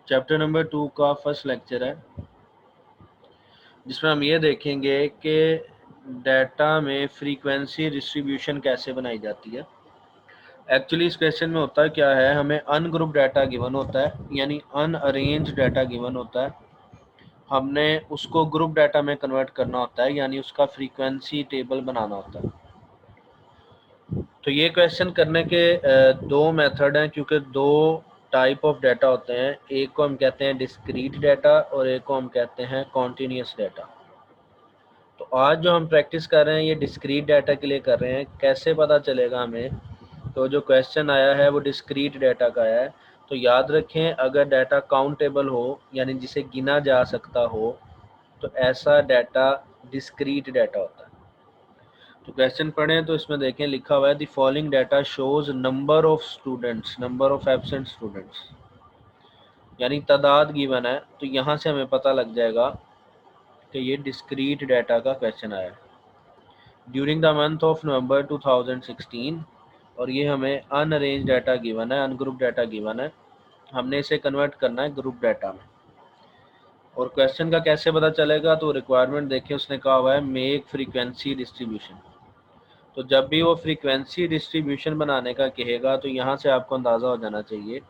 Chapter number 2 का first lecture है, जिसमें हम ये देखेंगे कि डाटा में फ्रीक्वेंसी डिस्ट्रीब्यूशन कैसे बनाई जाती है। एक्चुअली इस क्वेश्चन में होता क्या है, हमें अनग्रुप डाटा गिवन होता है, यानी अनअरेंज डाटा गिवन होता है। हमने उसको ग्रुप डाटा में कन्वर्ट करना होता है, यानी उसका फ्रीक्वेंसी टेबल बनाना होता है। तो ये क्वेश्चन करने के दो मेथड हैं, क्योंकि दो टाइप ऑफ डाटा होते हैं। एक को हम कहते हैं डिस्क्रीट डाटा और एक को हम कहते हैं कॉन्टीन्यूस डाटा। तो आज जो हम प्रैक्टिस कर रहे हैं ये डिस्क्रीट डाटा के लिए कर रहे हैं। कैसे पता चलेगा हमें? तो जो क्वेश्चन आया है वो डिस्क्रीट डाटा का आया है। तो याद रखें, अगर डाटा काउंटेबल हो यानी जिसे गिना जा सकता हो, तो ऐसा डाटा डिस्क्रीट डाटा होता है। तो क्वेश्चन पढ़ें तो इसमें देखें, लिखा हुआ है the following data shows number of students, number of absent students, यानी तादाद गिवन है। तो यहाँ से हमें पता लग जाएगा कि ये डिस्क्रीट डाटा का क्वेश्चन आया है during the month of November 2016, और ये हमें अनअरेंज डाटा गिवन है, अनग्रुप डाटा गिवन है। हमने इसे कन्वर्ट करना है ग्रुप डाटा में। और क्वेश्चन का कैसे पता चलेगा? तो रिक्वायरमेंट देखें, उसने कहा हुआ है मेक फ्रीक्वेंसी डिस्ट्रीब्यूशन। तो जब भी वो फ्रीक्वेंसी डिस्ट्रीब्यूशन बनाने का कहेगा तो यहाँ से आपको अंदाज़ा हो जाना चाहिए।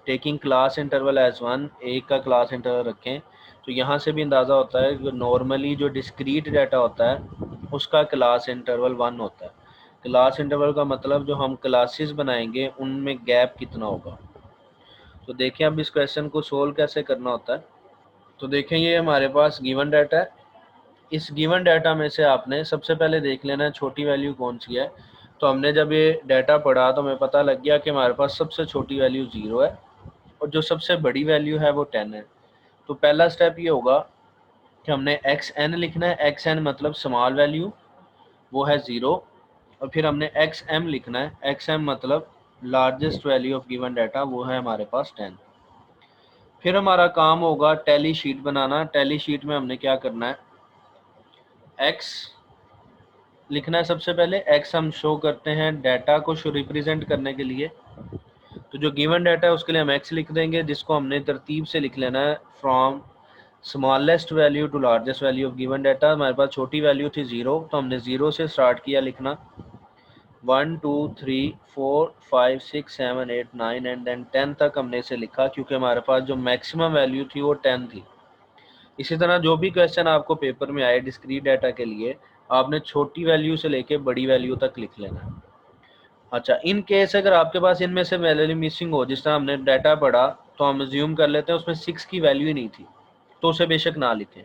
Taking class interval as one, एक का क्लास इंटरवल रखें। तो यहाँ से भी अंदाज़ा होता है कि नॉर्मली जो डिस्क्रीट डाटा होता है उसका क्लास इंटरवल 1 होता है। क्लास इंटरवल का मतलब जो हम क्लासेस बनाएंगे उनमें गैप कितना होगा। तो देखें अब इस क्वेश्चन को सोल्व कैसे करना होता है। तो देखें, ये हमारे पास गिवन डाटा है। इस गिवन डाटा में से आपने सबसे पहले देख लेना है छोटी वैल्यू कौन सी है। तो हमने जब ये डाटा पढ़ा तो हमें पता लग गया कि हमारे पास सबसे छोटी वैल्यू 0 है और जो सबसे बड़ी वैल्यू है वो 10 है। तो पहला स्टेप ये होगा कि हमने xn लिखना है। xn मतलब स्मॉल वैल्यू, वो है 0। और फिर हमने xm लिखना है। xm मतलब largest value of given data, वो है हमारे पास 10। फिर हमारा काम होगा टैली शीट बनाना। टैली शीट में हमने क्या करना है, x लिखना है सबसे पहले। x हम शो करते हैं डाटा को रिप्रेजेंट करने के लिए। तो जो गिवन डाटा है उसके लिए हम x लिख देंगे, जिसको हमने तरतीब से लिख लेना है from smallest value to largest value of given data. हमारे पास छोटी वैल्यू थी 0, तो हमने 0 से स्टार्ट किया लिखना। 1 2 3 4 5 6 7 8 9 एंड देन 10 तक हमने इसे लिखा, क्योंकि हमारे पास जो मैक्सिमम वैल्यू थी वो 10 थी। इसी तरह जो भी क्वेश्चन आपको पेपर में आए डिस्क्रीट डाटा के लिए, आपने छोटी वैल्यू से लेके बड़ी वैल्यू तक लिख लेना है। अच्छा, इन केस अगर आपके पास इनमें से वैल्यू मिसिंग हो, जिस तरह हमने डाटा पढ़ा तो हम अज्यूम कर लेते हैं उसमें 6 की वैल्यू ही नहीं थी, तो उसे बेशक ना लिखें।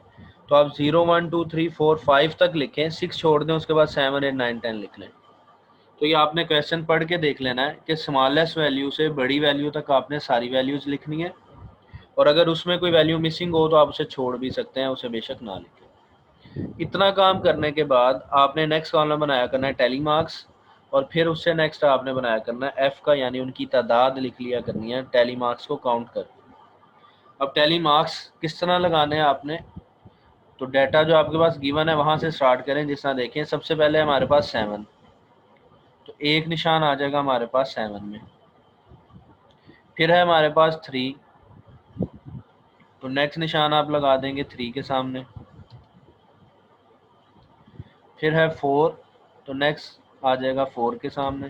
तो आप 0 1 2 3 4 5 तक लिखें, 6 छोड़ दें, उसके बाद 7 8 9 10 लिख लें। तो ये आपने क्वेश्चन पढ़ के देख लेना है कि स्मॉलेस्ट वैल्यू से बड़ी वैल्यू तक आपने सारी वैल्यूज लिखनी है, और अगर उसमें कोई वैल्यू मिसिंग हो तो आप उसे छोड़ भी सकते हैं, उसे बेशक ना लिखें। इतना काम करने के बाद आपने नेक्स्ट कॉलम बनाया करना है टैली मार्क्स, और फिर उससे नेक्स्ट आपने बनाया करना है एफ का, यानी उनकी तादाद लिख लिया करनी है टैली मार्क्स को काउंट कर। अब टैली मार्क्स किस तरह लगाने हैं आपने? तो डाटा जो आपके पास गिवन है वहां से स्टार्ट करें। जिस तरह देखें, सबसे पहले हमारे पास 7, तो एक निशान आ जाएगा हमारे पास 7 में। फिर है हमारे पास 3, तो नेक्स्ट निशान आप लगा देंगे 3 के सामने। फिर है 4, तो नेक्स्ट आ जाएगा 4 के सामने।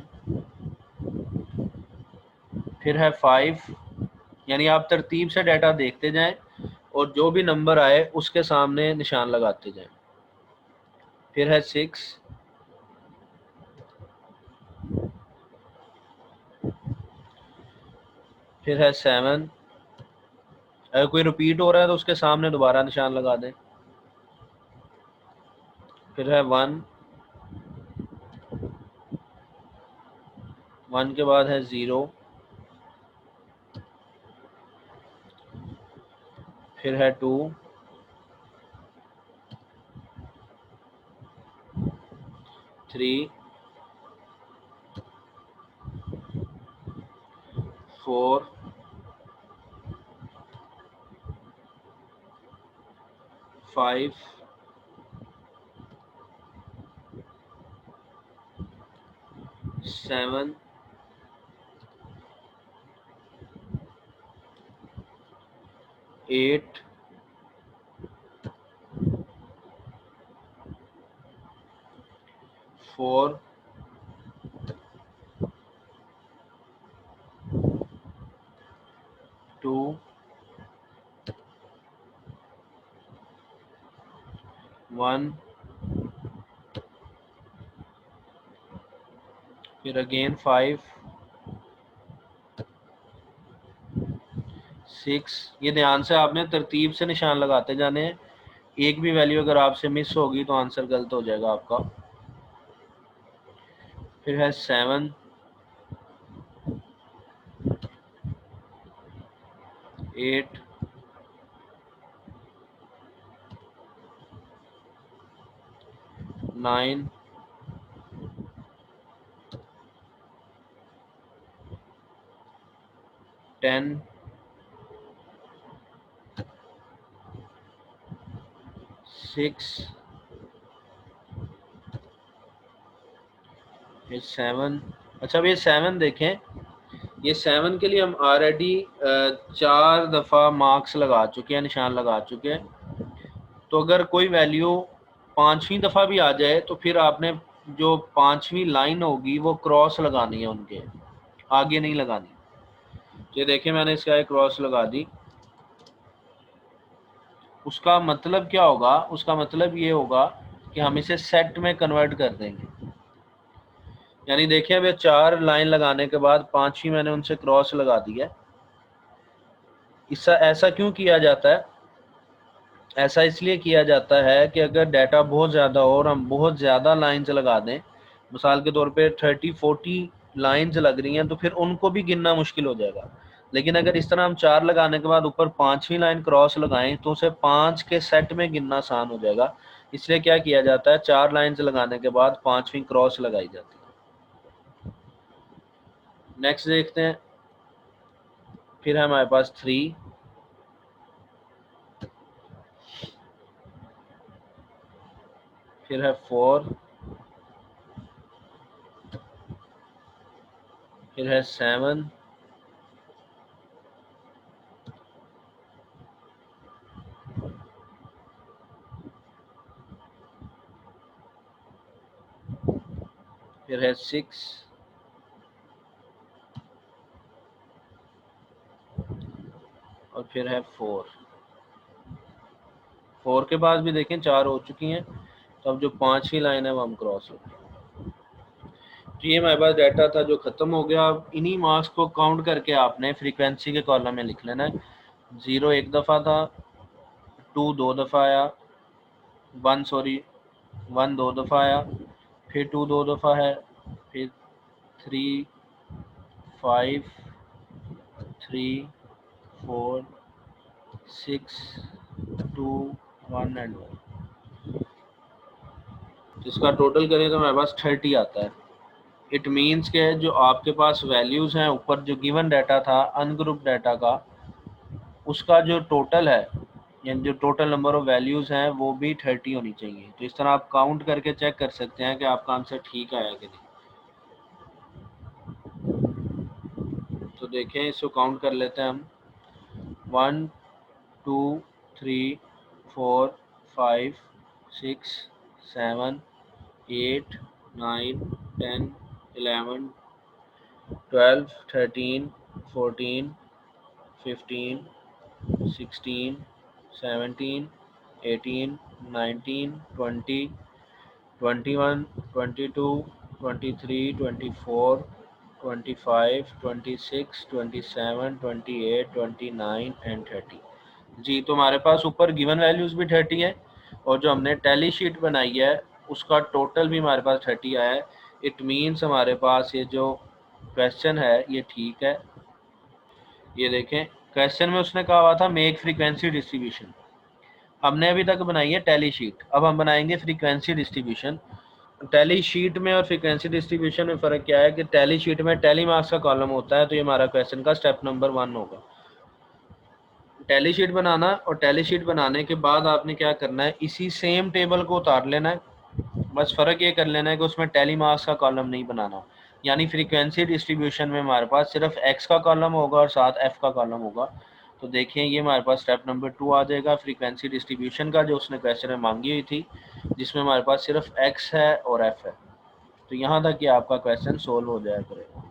फिर है 5, यानी आप तरतीब से डाटा देखते जाएं और जो भी नंबर आए उसके सामने निशान लगाते जाएं। फिर है 6, फिर है 7। अगर कोई रिपीट हो रहा है तो उसके सामने दोबारा निशान लगा दें। फिर है 1, 1 के बाद है 0। फिर है 2, 3, 4, 5, 7, 8 4 2 1 फिर अगेन 5 6। ये ध्यान से आपने तरतीब से निशान लगाते जाने हैं। एक भी वैल्यू अगर आपसे मिस होगी तो आंसर गलत हो जाएगा आपका। फिर है 7 8 9 10 6 ये 7। अच्छा अब ये 7 देखें, ये 7 के लिए हम ऑलरेडी 4 दफ़ा मार्क्स लगा चुके हैं, निशान लगा चुके हैं। तो अगर कोई वैल्यू 5वीं दफ़ा भी आ जाए तो फिर आपने जो 5वीं लाइन होगी वो क्रॉस लगानी है, उनके आगे नहीं लगानी। ये देखें मैंने इसका एक क्रॉस लगा दी। उसका मतलब क्या होगा? उसका मतलब ये होगा कि हम इसे सेट में कन्वर्ट कर देंगे। यानी देखिए अब 4 लाइन लगाने के बाद 5वीं मैंने उनसे क्रॉस लगा दिया। इससे ऐसा क्यों किया जाता है? ऐसा इसलिए किया जाता है कि अगर डाटा बहुत ज़्यादा हो और हम बहुत ज़्यादा लाइंस लगा दें, मिसाल के तौर पे 30-40 लाइंस लग रही हैं, तो फिर उनको भी गिनना मुश्किल हो जाएगा। लेकिन अगर इस तरह हम 4 लगाने के बाद ऊपर 5वीं लाइन क्रॉस लगाएं तो उसे 5 के सेट में गिनना आसान हो जाएगा। इसलिए क्या किया जाता है, 4 लाइंस लगाने के बाद 5वीं क्रॉस लगाई जाती है। नेक्स्ट देखते हैं। फिर है हमारे पास 3 फिर है 4 फिर है 7 फिर है 6 और फिर है 4। 4 के बाद भी देखें 4 हो चुकी हैं, तो अब जो 5वीं लाइन है वो हम क्रॉस हो गई। तो ये हमारे पास डाटा था जो ख़त्म हो गया। अब इन्हीं मार्क्स को काउंट करके आपने फ्रीक्वेंसी के कॉलम में लिख लेना है। 0 एक दफ़ा था, 2 2 दफ़ा आया, 1 2 दफ़ा आया, फिर 2 2 दफ़ा है, फिर 3 5 3 4 6 2 1 एंड 1। जिसका टोटल करें तो हमारे पास 30 आता है। इट मीन्स के जो आपके पास वैल्यूज़ हैं ऊपर जो गिवन डाटा था अनग्रुप डाटा का, उसका जो टोटल है यानी जो टोटल नंबर ऑफ वैल्यूज़ हैं वो भी 30 होनी चाहिए। तो इस तरह आप काउंट करके चेक कर सकते हैं कि आपका आंसर ठीक आया कि नहीं। तो देखें, इसको काउंट कर लेते हैं हम। 1 2 3 4 5 6 7 8 9 10 11 12 13 14 15 16 17 18 19 20 21 22 23 24 25 26 27 28 29 एंड 30। जी, तो हमारे पास ऊपर गिवन वैल्यूज़ भी 30 है और जो हमने टैली शीट बनाई है उसका टोटल भी हमारे पास 30 आया है। इट मीन्स हमारे पास ये जो क्वेश्चन है ये ठीक है। ये देखें, क्वेश्चन में उसने कहा हुआ था मेक फ्रीक्वेंसी डिस्ट्रीब्यूशन। हमने अभी तक बनाई है टैली शीट, अब हम बनाएंगे फ्रीक्वेंसी डिस्ट्रीब्यूशन। टैली शीट में और फ्रीक्वेंसी डिस्ट्रीब्यूशन में फ़र्क क्या है कि टैली शीट में टैली मार्क्स का कॉलम होता है, तो ये हमारा क्वेश्चन का स्टेप नंबर 1 होगा, टैली शीट बनाना। और टैली शीट बनाने के बाद आपने क्या करना है, इसी सेम टेबल को उतार लेना है। बस फ़र्क ये कर लेना है कि उसमें टैली मार्क्स का कॉलम नहीं बनाना। यानी फ्रीक्वेंसी डिस्ट्रीब्यूशन में हमारे पास सिर्फ एक्स का कॉलम होगा और साथ एफ़ का कॉलम होगा। तो देखिए ये हमारे पास स्टेप नंबर 2 आ जाएगा फ्रीक्वेंसी डिस्ट्रीब्यूशन का, जो उसने क्वेश्चन में मांगी हुई थी, जिसमें हमारे पास सिर्फ x है और f है। तो यहाँ तक कि आपका क्वेश्चन सोल्व हो जाया करेगा।